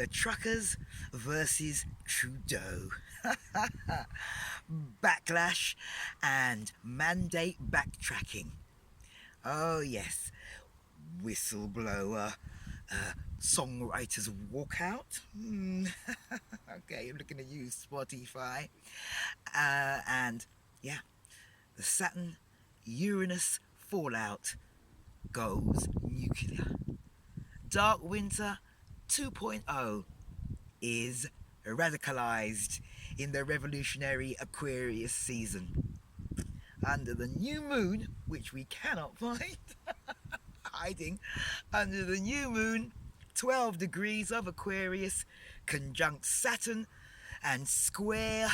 the truckers versus Trudeau. Backlash and mandate backtracking. Oh, yes. Whistleblower, songwriters walkout. Okay, I'm looking at you, Spotify. And yeah, the Saturn Uranus fallout goes nuclear. Dark Winter 2.0 is radicalized in the revolutionary Aquarius season. Under the new moon, which we cannot find, hiding under the new moon, 12 degrees of Aquarius conjunct Saturn and square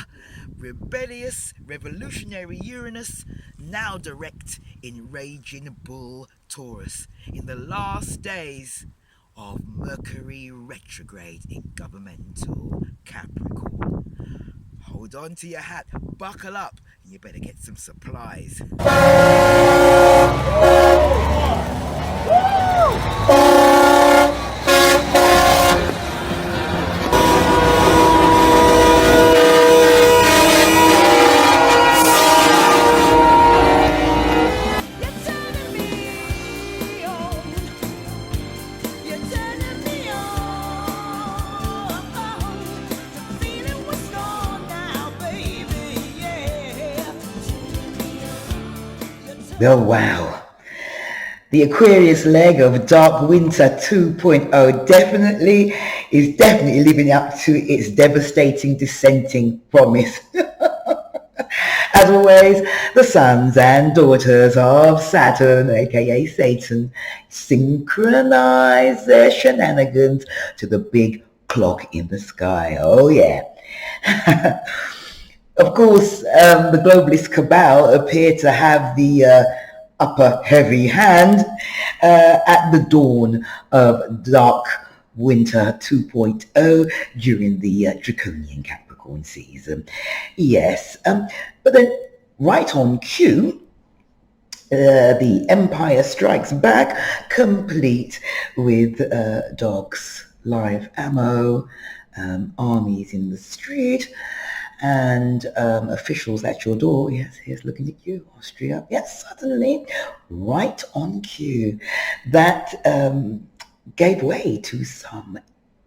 rebellious revolutionary Uranus, now direct in raging bull Taurus in the last days of Mercury retrograde in governmental Capricorn. Hold on to your hat, buckle up, and you better get some supplies. Oh wow. The Aquarius leg of Dark Winter 2.0 is definitely living up to its devastating dissenting promise. As always, the sons and daughters of Saturn, aka Satan, synchronize their shenanigans to the big clock in the sky. Oh yeah. Of course, the globalist cabal appear to have the upper heavy hand at the dawn of Dark Winter 2.0 during the Draconian Capricorn season. Yes, but then right on cue, the Empire Strikes Back, complete with dogs, live ammo, armies in the street, and officials at your door. Yes, here's looking at you, Austria. Yes, suddenly, right on cue. That gave way to some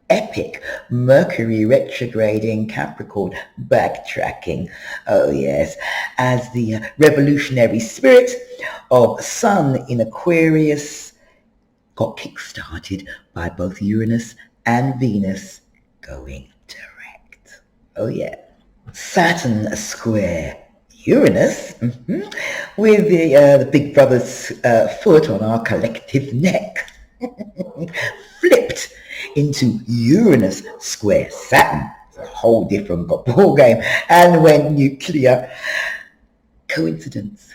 epic Mercury retrograde in Capricorn backtracking. Oh yes, as the revolutionary spirit of Sun in Aquarius got kick-started by both Uranus and Venus going direct. Oh yeah. Saturn square Uranus, with the big brother's foot on our collective neck, flipped into Uranus square Saturn. It's a whole different ball game, and went nuclear. Coincidence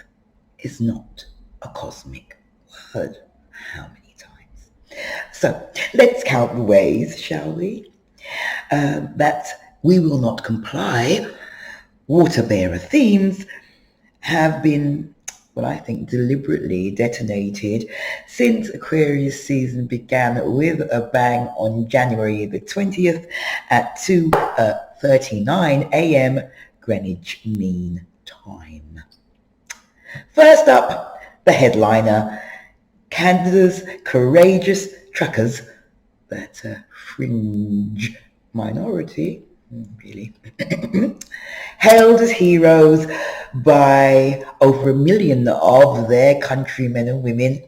is not a cosmic word. How many times? So let's count the ways, shall we? That we will not comply. Water-bearer themes have been, well, I think, deliberately detonated since Aquarius season began with a bang on January the 20th at 2:39 a.m. Greenwich Mean Time. First up, the headliner, Canada's courageous truckers, that fringe minority, really, hailed as heroes by over 1 million of their countrymen and women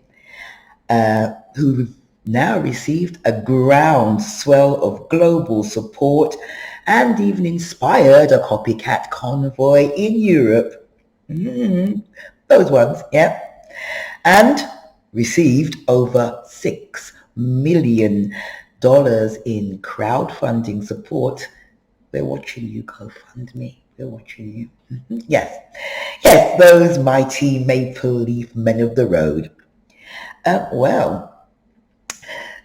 who've now received a groundswell of global support and even inspired a copycat convoy in Europe. Those ones, yeah. And received over $6 million in crowdfunding support. They're watching you, GoFundMe. They're watching you. Yes, those mighty maple leaf men of the road. Well,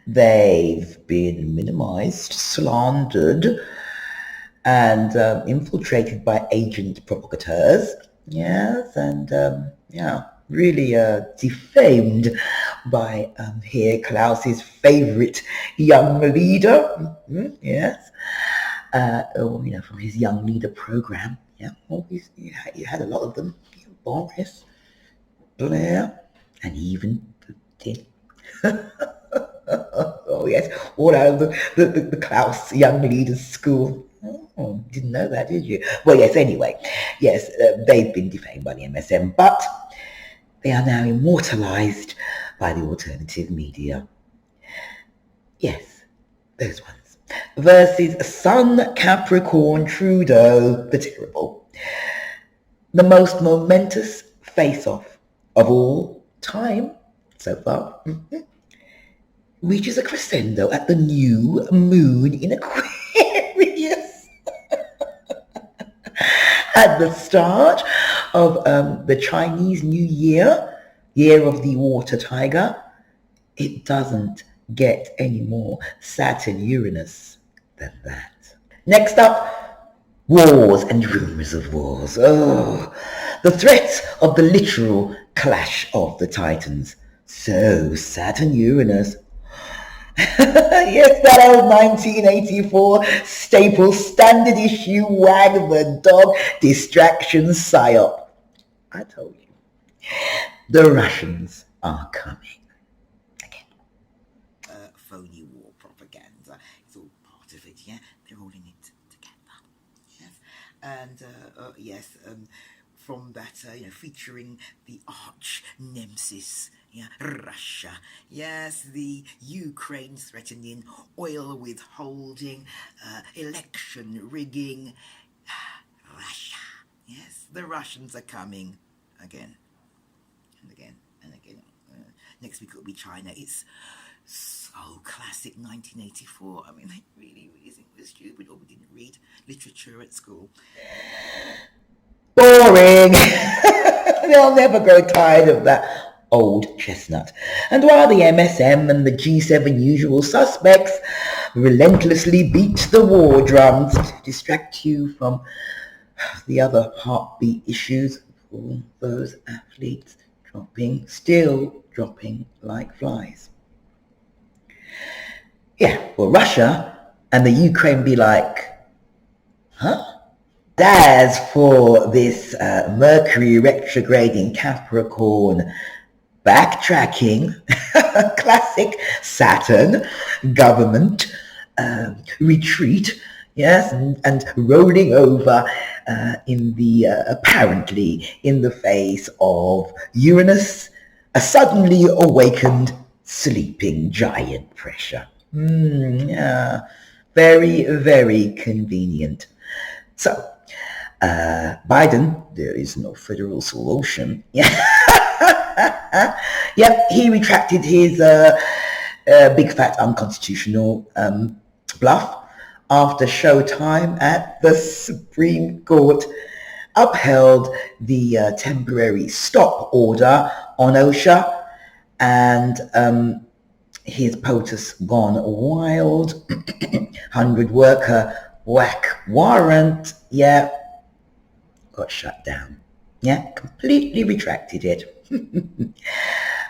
they've been minimized, slandered, and infiltrated by agent provocateurs. Yes, and really defamed by here Klaus's favorite young leader. Yes. From his young leader program. Yeah, well, he had a lot of them. Boris, Blair, and even Putin. Oh yes, all out of the Klaus Young Leaders School. Oh, didn't know that, did you? Well, yes, anyway. Yes, they've been defamed by the MSM, but they are now immortalized by the alternative media. Yes, those ones. Versus Sun Capricorn Trudeau, the Terrible. The most momentous face-off of all time so far. Reaches a crescendo at the new moon in Aquarius. At the start of the Chinese New Year, year of the water tiger, it doesn't get any more Saturn-Uranus than that. Next up, wars and rumors of wars. Oh, the threats of the literal clash of the titans. So, Saturn-Uranus. Yes, that old 1984 staple standard issue wag the dog distraction psyop. I told you. The Russians are coming. Again. Phony war propaganda. It's all part of it, yeah? They're all in it together. Yes. And, from that, featuring the arch nemesis, Russia. Yes, the Ukraine threatening oil withholding, election rigging. Russia. Yes, the Russians are coming again and again and again. Next week it'll be China. It's so classic 1984. I mean, I really think we're stupid or we didn't read literature at school. Boring! They'll never grow tired of that old chestnut. And while the MSM and the G7 usual suspects relentlessly beat the war drums to distract you from the other heartbeat issues, all those athletes still dropping like flies. Yeah, well, Russia and the Ukraine be like, huh? As for this Mercury retrograde in Capricorn, backtracking, classic Saturn, government, retreat, yes, and rolling over apparently in the face of Uranus, a suddenly awakened sleeping giant pressure. Yeah, very, very convenient. So, Biden, there is no federal solution. Yep, he retracted his big fat unconstitutional bluff after showtime at the Supreme Court upheld the temporary stop order on OSHA, and his POTUS gone wild. 100 worker whack warrant, got shut down. Completely retracted it.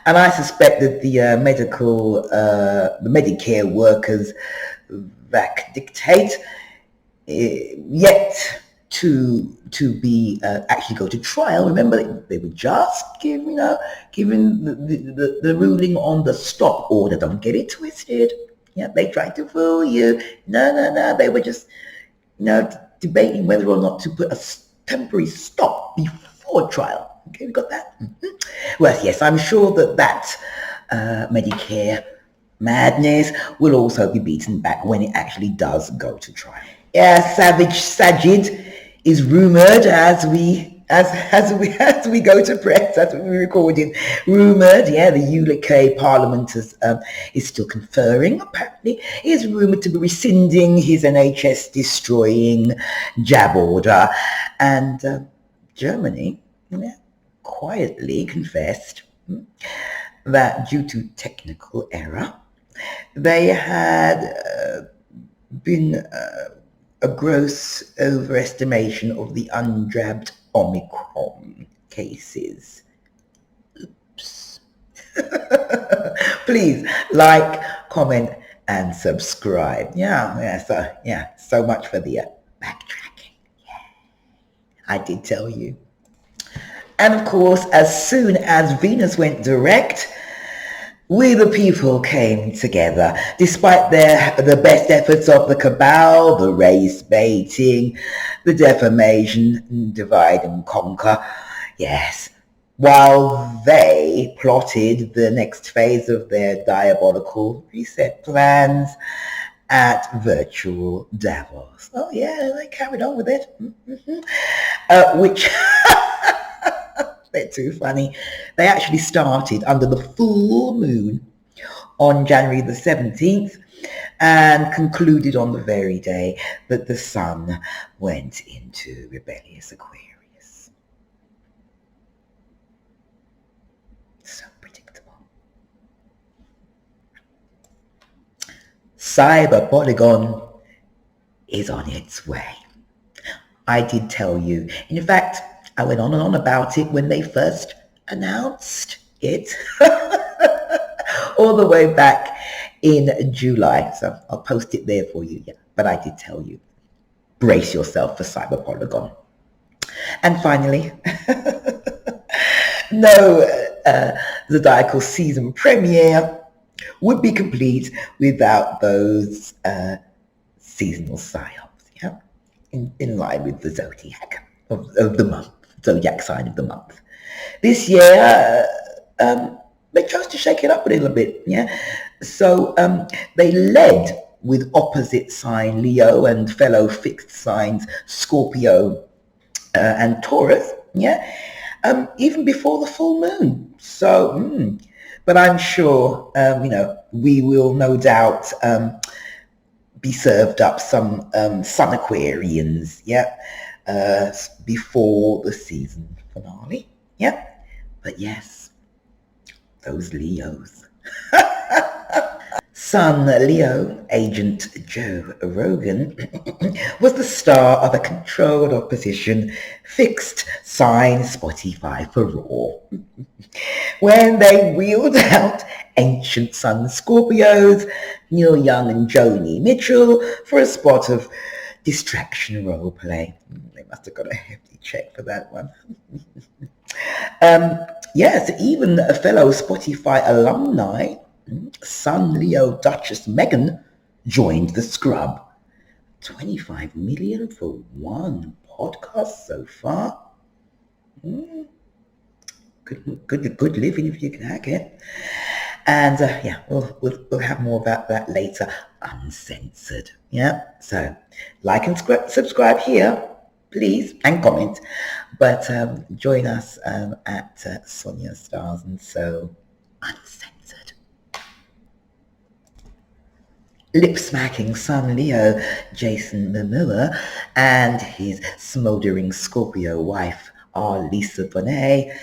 And I suspect that the Medicare workers vac dictate yet to be actually go to trial. Remember, they were just given the ruling on the stop order. Don't get it twisted. They tried to fool you. No. They were just debating whether or not to put a temporary stop before trial. Okay, we got that? Well, yes, I'm sure that Medicare madness will also be beaten back when it actually does go to trial. Savage Sajid is rumoured as we go to press, as we're recording. Rumoured, the UK Parliament is still conferring, apparently. Is rumoured to be rescinding his NHS destroying jab order. And Germany quietly confessed that due to technical error, they had been a gross overestimation of the unjabbed Omicron cases. Please like, comment, and subscribe. So much for the backtracking. I did tell you. And of course, as soon as Venus went direct, we the people came together, despite the best efforts of the cabal, the race baiting, the defamation, divide and conquer. Yes, while they plotted the next phase of their diabolical reset plans at virtual Davos. Oh yeah, they carried on with it. Which... They're too funny. They actually started under the full moon on January the 17th and concluded on the very day that the sun went into rebellious Aquarius. So predictable. Cyber Polygon is on its way. I did tell you. In fact, I went on and on about it when they first announced it, all the way back in July. So I'll post it there for you. Yeah, but I did tell you, brace yourself for Cyber Polygon. And finally, no zodiacal season premiere would be complete without those seasonal psyops. Yeah, in line with the zodiac of the month. Zodiac sign of the month. This year, they chose to shake it up a little bit, yeah? So they led with opposite sign Leo and fellow fixed signs Scorpio and Taurus, yeah? Even before the full moon. So, but I'm sure, we will no doubt be served up some Sun Aquarians, yeah? Before the season finale. Yep. But yes, those Leos. Sun Leo agent Joe Rogan was the star of a controlled opposition fixed sign Spotify for Raw. When they wheeled out ancient Sun Scorpios, Neil Young and Joni Mitchell for a spot of distraction role play. They must have got a hefty check for that one. Yes, even a fellow Spotify alumni, Sun Leo Duchess Meghan, joined the scrub. 25 million for one podcast so far. Good living if you can hack it. And we'll have more about that later, uncensored. Yeah, so like and subscribe here, please, and comment. But join us at Sonya Stars and So Uncensored. Lip-smacking Sun Leo Jason Momoa and his smouldering Scorpio wife, Lisa Bonet,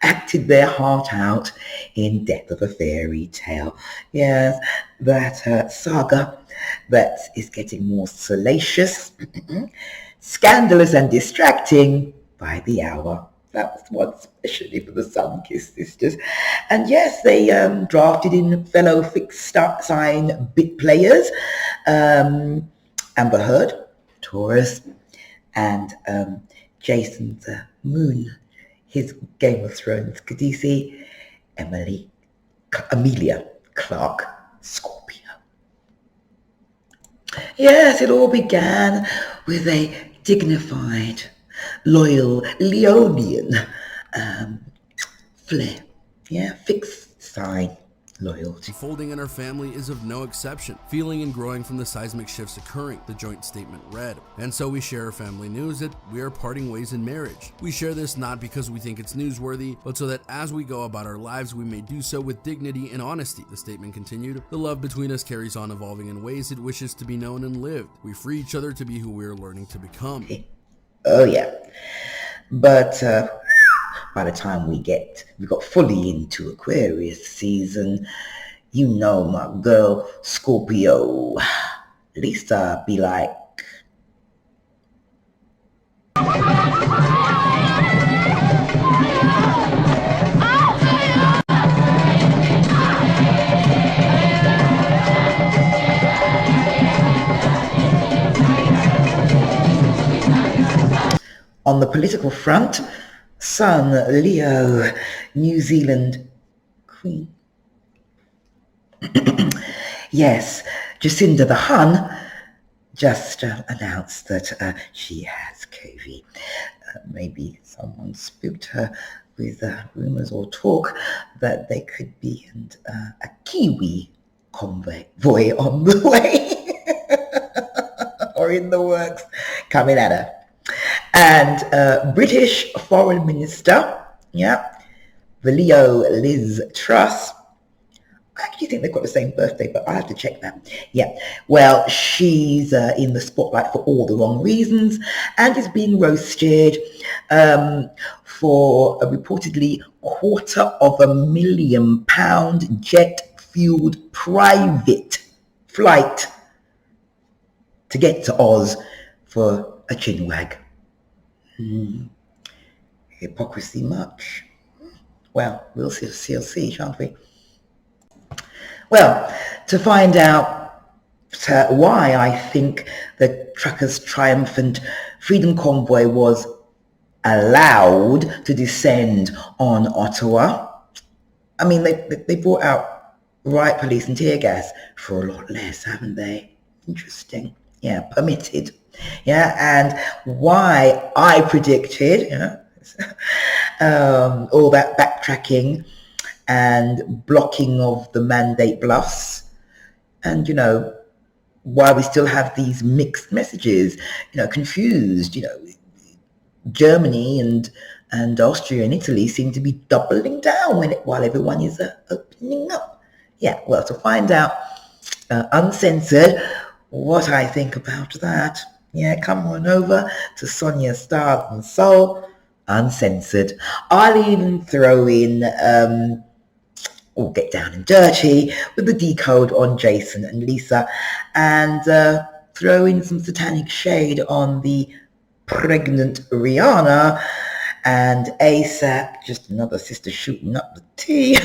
acted their heart out in Death of a Fairy Tale. Yes, that saga that is getting more salacious, scandalous and distracting by the hour. That was one especially for the Sun-Kissed sisters. And yes, they drafted in fellow fixed sign bit players, Amber Heard, Taurus, and Jason's moon, his Game of Thrones Khaleesi, Emilia Clarke, Scorpio. Yes, it all began with a dignified, loyal Leonian flair. Yeah, fixed sign loyalty. Unfolding in our family is of no exception, feeling and growing from the seismic shifts occurring, the joint statement read. And so we share our family news that we are parting ways in marriage. We share this not because we think it's newsworthy, but so that as we go about our lives, we may do so with dignity and honesty. The statement continued, the love between us carries on evolving in ways it wishes to be known and lived. We free each other to be who we are learning to become. Oh yeah, but by the time we got fully into Aquarius season, you know my girl Scorpio, Lisa, be like, On the political front, Sun, Leo, New Zealand Queen. Yes, Jacinda the Hun just announced that she has COVID. Maybe someone spooked her with rumours or talk that they could be a Kiwi convoy on the way or in the works coming at her. And British Foreign Minister, the Leo Liz Truss. I actually think they've got the same birthday, but I'll have to check that. Yeah, well, she's in the spotlight for all the wrong reasons and is being roasted for a reportedly £250,000 jet-fueled private flight to get to Oz for a chinwag. Hypocrisy much? Well, we'll see, shan't we? Well, to find out why I think the truckers' triumphant freedom convoy was allowed to descend on Ottawa, I mean, they brought out riot police and tear gas for a lot less, haven't they? Interesting. Yeah, permitted. Yeah, and why I predicted, all that backtracking and blocking of the mandate bluffs, and why we still have these mixed messages, confused. Germany and Austria and Italy seem to be doubling down while everyone is opening up. Yeah, well, to find out uncensored what I think about that, come on over to Sonya Stars and Soul Uncensored. I'll even throw in or get down and dirty with the decode on Jason and Lisa, and throw in some satanic shade on the pregnant Rhianna and ASAP, just another sister shooting up the tea.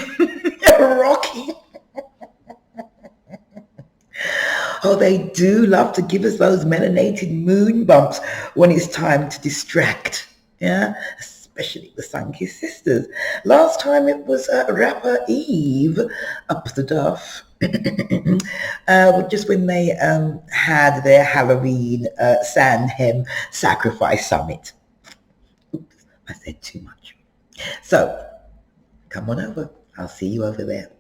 Rocky. Oh, they do love to give us those melanated moon bumps when it's time to distract. Yeah, especially the Sunkiss sisters. Last time it was rapper Eve up the duff. Just when they had their Halloween Sandhem sacrifice summit. Oops, I said too much. So, come on over. I'll see you over there.